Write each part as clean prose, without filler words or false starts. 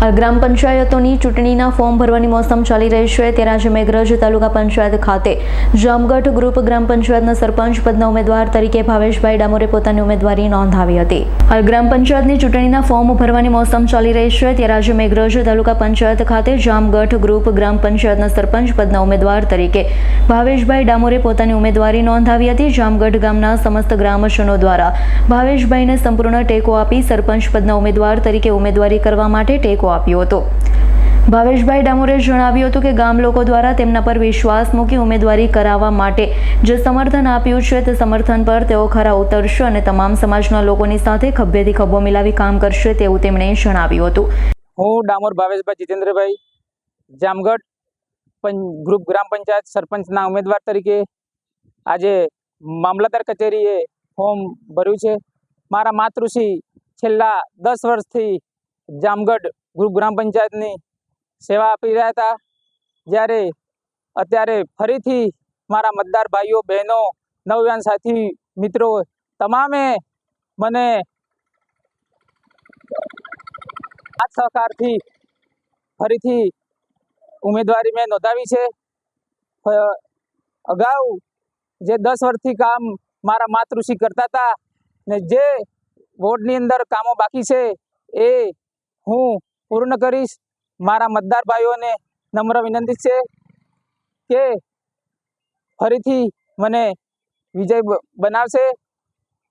હાલ ગ્રામ પંચાયતોની ચૂંટણીના ફોર્મ ભરવાની મોસમ ચાલી રહી છે ત્યારે આજે મેઘરજ તાલુકા પંચાયત ખાતે જામગઢ ગ્રુપ ગ્રામ પંચાયતના સરપંચ પદના ઉમેદવાર તરીકે ભાવેશભાઈ ડામોરે પોતાની ઉમેદવારી નોંધાવી હતી। હાલ ગ્રામ પંચાયતની ચૂંટણીના ફોર્મ ભરવાની મોસમ ચાલી રહી છે ત્યારે આજે મેઘરજ તાલુકા પંચાયત ખાતે જામગઢ ગ્રુપ ગ્રામ પંચાયતના સરપંચ પદના ઉમેદવાર તરીકે ભાવેશભાઈ ડામોરે પોતાની ઉમેદવારી નોંધાવી હતી। જામગઢ ગામના સમસ્ત ગ્રામજનો દ્વારા ભાવેશભાઈને સંપૂર્ણ ટેકો આપી સરપંચ પદના ઉમેદવાર તરીકે ઉમેદવારી કરવા માટે ટેકો આપ્યો હતો। ભાવેશભાઈ ડામોરે જણાવ્યું હતું કે ગામ લોકો દ્વારા તેમના પર વિશ્વાસ મૂકી ઉમેદવારી કરાવવા માટે જે સમર્થન આપ્યું છે તે સમર્થન પર તેઓ ખરા ઉતરશે અને તમામ સમાજના લોકોની સાથે ખભેથી ખભો મિલાવી કામ કરશે તેવું તેમણે જણાવ્યું હતું। હું ડામોર ભાવેશભાઈ જીતેન્દ્રભાઈ જામગઢ ગ્રુપ ગ્રામ પંચાયત સરપંચના ઉમેદવાર તરીકે આજે મામલતદાર કચેરીએ ફોર્મ ભર્યું છે। મારા માતૃશ્રી છેલ્લા 10 વર્ષથી જામગઢ ગ્રુપ ગ્રામ પંચાયતની સેવા આપી રહ્યા હતા, જ્યારે અત્યારે ફરીથી મારા મતદાર ભાઈઓ બહેનો નવયુવાન સાથી મિત્રો તમામે મને સાથ સહકારથી ફરીથી ઉમેદવારી મેં નોંધાવી છે। અગાઉ જે 10 વર્ષથી કામ મારા માતૃશ્રી કરતા હતા ને જે વોર્ડની અંદર કામો બાકી છે એ હું પૂર્ણ કરીશ। મારા મતદાર ભાઈઓને નમ્ર વિનંતી છે કે ફરીથી મને વિજય બનાવશે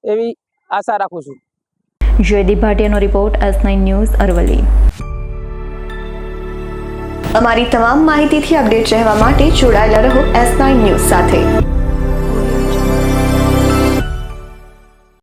એવી આશા રાખું છું। જયદીપ ભાટિયાનો રિપોર્ટ S9 ન્યૂઝ અરવલ્લી। અમારી તમામ માહિતીથી અપડેટ રહેવા માટે જોડાયેલા રહો S9 ન્યૂઝ સાથે।